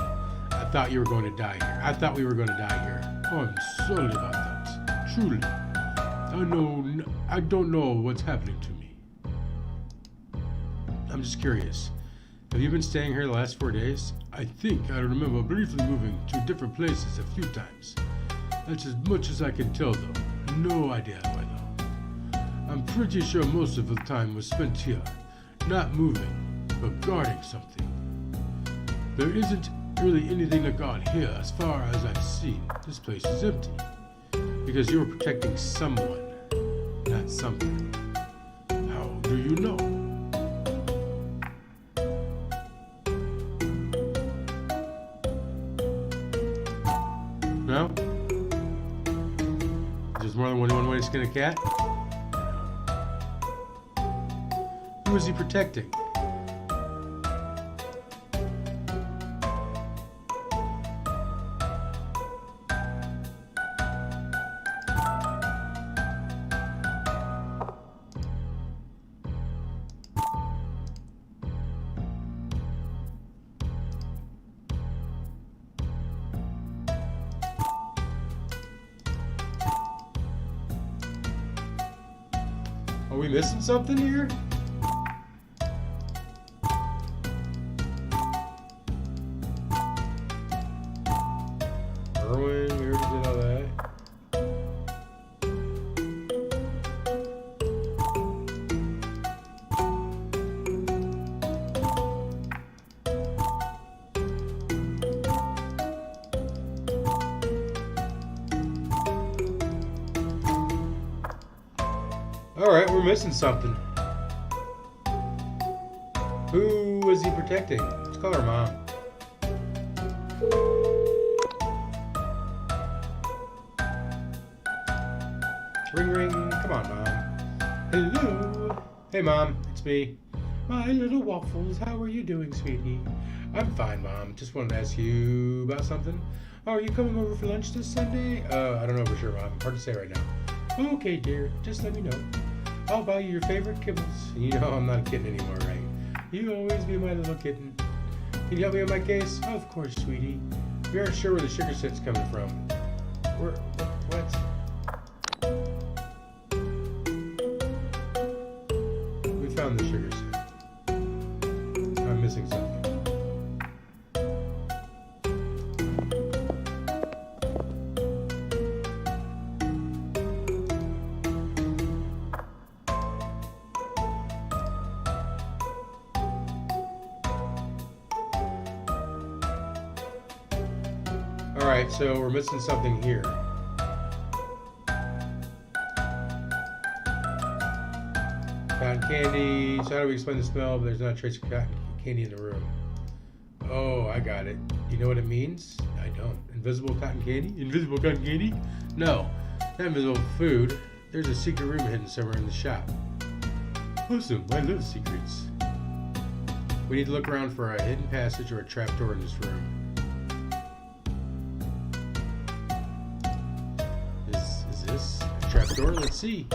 I thought you were going to die here. I thought we were going to die here. Oh, I'm sorry about that. Truly. I don't know what's happening to me. I'm just curious. Have you been staying here the last 4 days? I think I remember briefly moving to different places a few times. That's as much as I can tell, though. No idea why, though. I'm pretty sure most of the time was spent here, not moving, but guarding something. There isn't really anything to guard here as far as I've seen. This place is empty. Because you were protecting someone, not something. How do you know? No? There's more than one way to skin a cat? Who is he protecting? Are we missing something here? Erwin, we already did all that. Alright, we're missing something. Who was he protecting? Let's call her mom. Ring ring, come on mom. Hello. Hey mom, it's me. My little Waffles, how are you doing, sweetie? I'm fine, mom. Just wanted to ask you about something. Oh, are you coming over for lunch this Sunday? I don't know for sure, mom. Hard to say right now. Okay, dear. Just let me know. I'll buy you your favorite kibbles. You know I'm not a kitten anymore, right? You always be my little kitten. Can you help me with my case? Oh, of course, sweetie. We aren't sure where the sugar set's coming from. What? We found the sugar set. I'm missing something. Alright, so we're missing something here. Cotton candy. So how do we explain the smell? But there's not a trace of cotton candy in the room. Oh, I got it. You know what it means? I don't. Invisible cotton candy? Invisible cotton candy? No. Not invisible food. There's a secret room hidden somewhere in the shop. Awesome. I love secrets. We need to look around for a hidden passage or a trapdoor in this room. Is this a trapdoor? Let's see.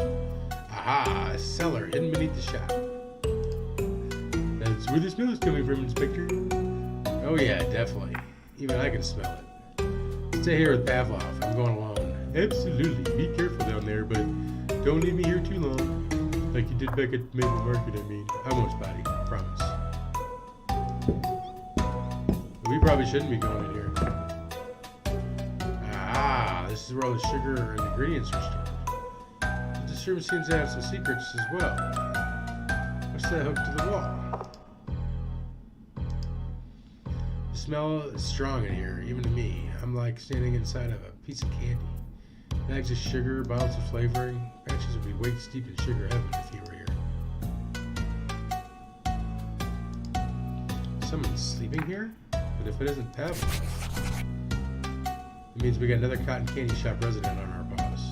Aha, a cellar hidden beneath the shop. That's where the smell is coming from, Inspector. Oh yeah, definitely. Even I can smell it. Stay here with Pavlov. I'm going alone. Absolutely. Be careful down there, but don't leave me here too long. Like you did back at Maple Market, I mean. I won't spot you. Promise. We probably shouldn't be going in here. Ah, this is where all the sugar and ingredients are stored. This room seems to have some secrets as well. What's that hooked to the wall? The smell is strong in here, even to me. I'm like standing inside of a piece of candy. Bags of sugar, bottles of flavoring. Batches would be waist deep in sugar heaven if you were here. Someone's sleeping here? But if it isn't Pavlov, it means we got another cotton candy shop resident on our paws.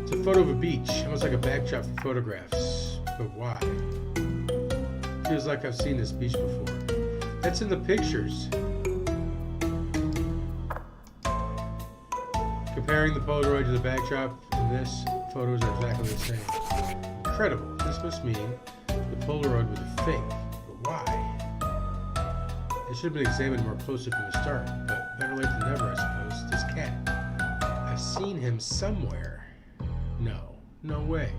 It's a photo of a beach, almost like a backdrop for photographs. But why? Feels like I've seen this beach before. That's in the pictures. Comparing the Polaroid to the backdrop in this, photos are exactly the same. Incredible. This must mean the Polaroid was a fake. But why? It should have been examined more closely from the start, but better late than never, I suppose. This cat. I've seen him somewhere. No way.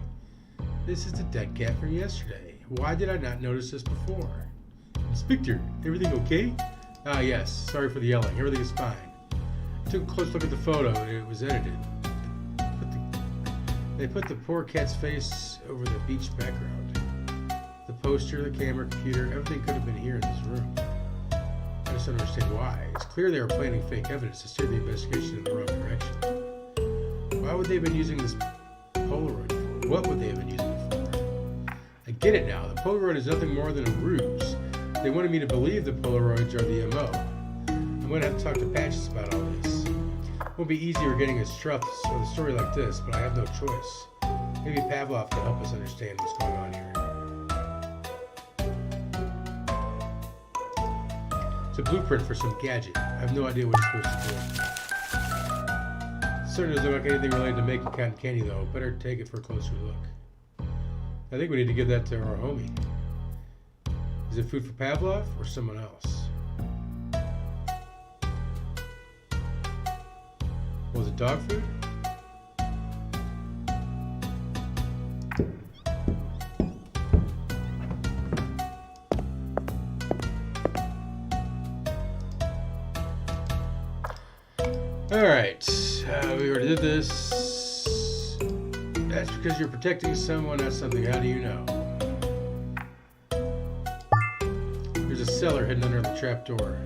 This is the dead cat from yesterday. Why did I not notice this before? Inspector, everything okay? Ah, yes. Sorry for the yelling. Everything is fine. I took a close look at the photo. It was edited. They put the poor cat's face over the beach background. The poster, the camera, computer, everything could have been here in this room. I just don't understand why. It's clear they were planning fake evidence to steer the investigation in the wrong direction. Why would they have been using this Polaroid for? What would they have been using it for? I get it now. The Polaroid is nothing more than a ruse. They wanted me to believe the Polaroids are the MO. I'm going to have to talk to Patches about all this. It won't be easier getting his trust with a story like this, but I have no choice. Maybe Pavlov can help us understand what's going on here. It's a blueprint for some gadget. I have no idea what it's supposed to do. It certainly doesn't look like anything related to making cotton candy, though. Better take it for a closer look. I think we need to give that to our homie. Is it food for Pavlov or someone else? Was it dog food? Alright, we already did this. That's because you're protecting someone, not something. How do you know? There's a cellar hidden under the trapdoor.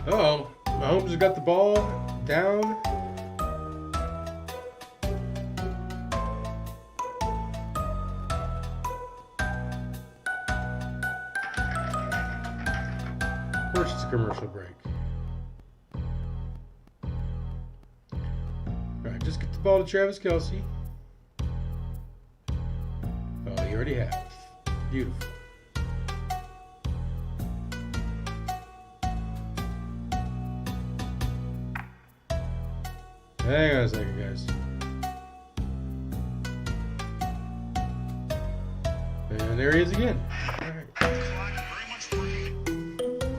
Uh-oh, Mahomes has got the ball down. Of course it's a commercial break. Alright, just get the ball to Travis Kelce. Oh, you already have. Beautiful. Hang on a second, guys. And there he is again.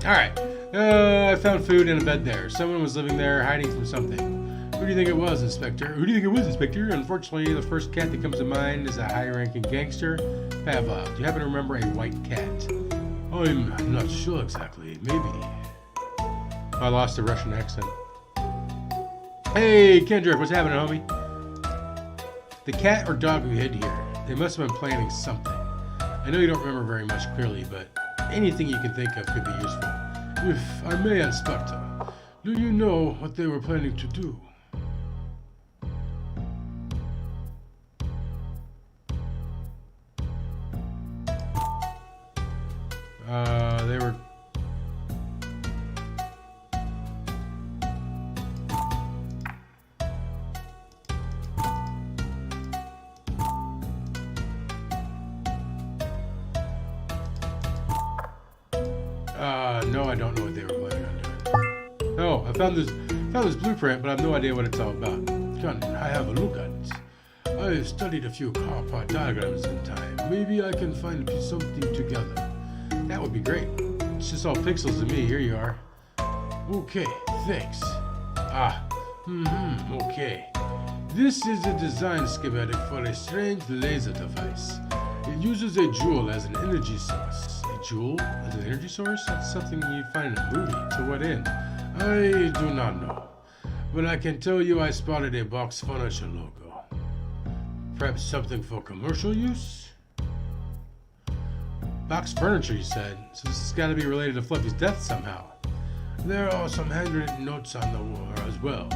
Alright. I found food in a bed there. Someone was living there, hiding from something. Who do you think it was, Inspector? Who do you think it was, Inspector? Unfortunately, the first cat that comes to mind is a high-ranking gangster, Pavlov. Do you happen to remember a white cat? I'm not sure exactly. Maybe. I lost the Russian accent. Hey, Kendrick, what's happening, homie? The cat or dog who hid here, they must have been planning something. I know you don't remember very much clearly, but anything you can think of could be useful. If I may, Inspector, do you know what they were planning to do? They were... No, I don't know what they were planning on doing. Oh, I found Found this blueprint, but I have no idea what it's all about. Can I have a look at it? I've studied a few car part diagrams in time. Maybe I can find something together. That would be great. It's just all pixels to me. Here you are. Okay, thanks. Okay. This is a design schematic for a strange laser device. It uses a jewel as an energy source. A jewel as an energy source? That's something you'd find in a movie. To what end? I do not know. But I can tell you I spotted a box furniture logo. Perhaps something for commercial use? Box furniture, you said. So this has got to be related to Fluffy's death somehow. There are some handwritten notes on the wall as well.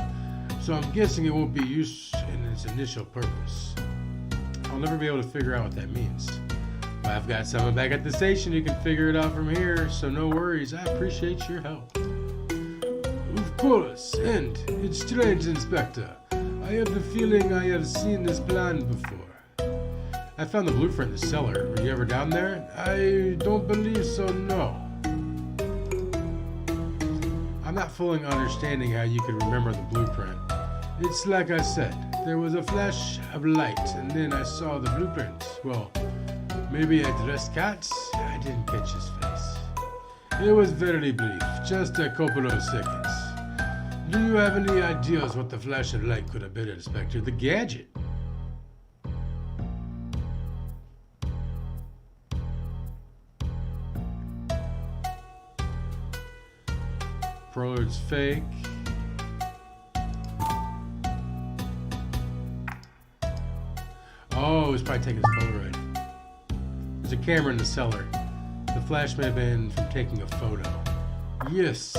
So I'm guessing it won't be used in its initial purpose. I'll never be able to figure out what that means. But I've got someone back at the station who can figure it out from here, so no worries. I appreciate your help. Of course, and it's strange, Inspector. I have the feeling I have seen this plan before. I found the blueprint in the cellar. Were you ever down there? I don't believe so, no. I'm not fully understanding how you could remember the blueprint. It's like I said, there was a flash of light, and then I saw the blueprint. Well, maybe I dressed cats? I didn't catch his face. It was very brief, just a couple of seconds. Do you have any ideas what the flash of light could have been, Inspector? The gadget. Prollard's fake. Oh, he was probably taking his Polaroid. There's a camera in the cellar. The flash may have been from taking a photo. Yes,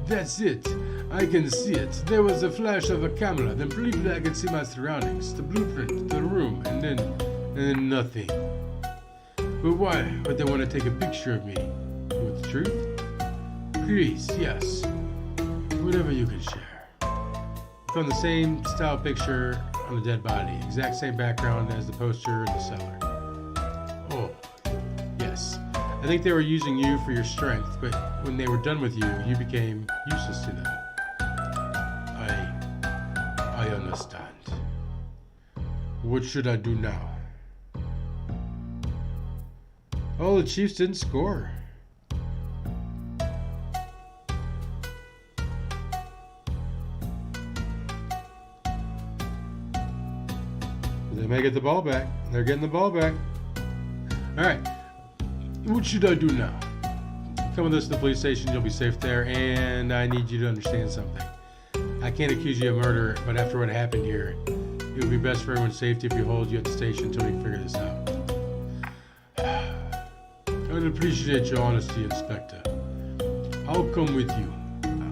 that's it. I can see it. There was a flash of a camera, then briefly I could see my surroundings, the blueprint, the room, and then nothing. But why would they want to take a picture of me? With the truth? Please, yes. Whatever you can share. From the same style picture on the dead body, exact same background as the poster in the cellar. Oh, yes. I think they were using you for your strength, but when they were done with you, you became useless to them. I understand. What should I do now? Oh, the Chiefs didn't score. They may get the ball back. They're getting the ball back. All right. What should I do now? Come with us to the police station. You'll be safe there. And I need you to understand something. I can't accuse you of murder, but after what happened here, it would be best for everyone's safety if we hold you at the station until we can figure this out. I would appreciate your honesty, Inspector. I'll come with you.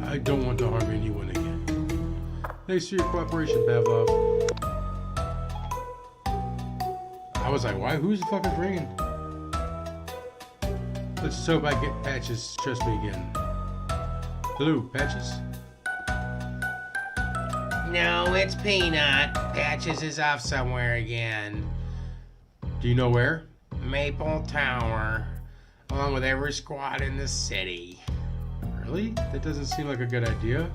I don't want to harm anyone again. Thanks for your cooperation, Pavlov. I was like, why? Who's the fucking ringing? Let's just hope I get Patches. Trust me again. Hello, Patches? No, it's Peanut. Patches is off somewhere again. Do you know where? Maple Tower. Along with every squad in the city. Really? That doesn't seem like a good idea.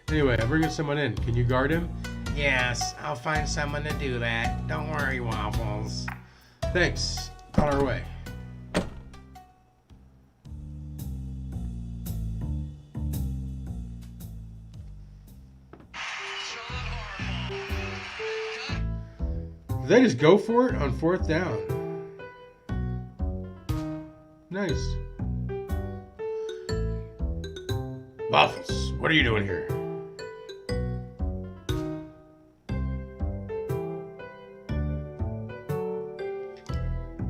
Anyway, I'm bringing someone in. Can you guard him? Yes, I'll find someone to do that. Don't worry, Waffles. Thanks. On our way. Did they just go for it on 4th down? Nice. Waffles, what are you doing here?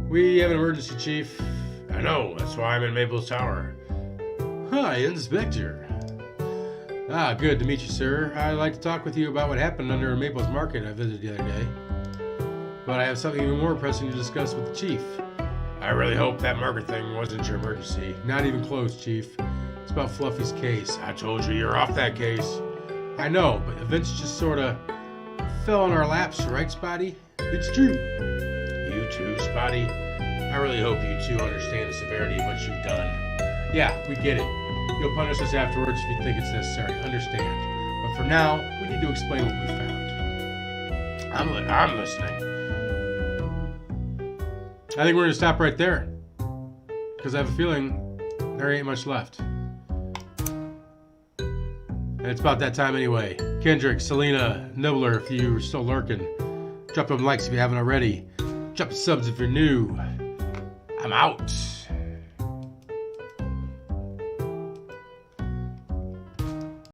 We have an emergency, Chief. I know, that's why I'm in Maple's Tower. Hi, Inspector. Ah, good to meet you, sir. I'd like to talk with you about what happened under Maple's Market I visited the other day. But I have something even more pressing to discuss with the Chief. I really hope that market thing wasn't your emergency. Not even close, Chief. It's about Fluffy's case. I told you you're off that case. I know, but events just sorta fell in our laps, right, Spotty? It's true. You too, Spotty. I really hope you two understand the severity of what you've done. Yeah, we get it. You'll punish us afterwards if you think it's necessary. Understand. But But for now, we need to explain what we found. I'm listening. I think we're gonna stop right there. Because I have a feeling there ain't much left. And it's about that time anyway. Kendrick, Selena, Nibbler, if you're still lurking. Drop them likes if you haven't already. Drop the subs if you're new. I'm out.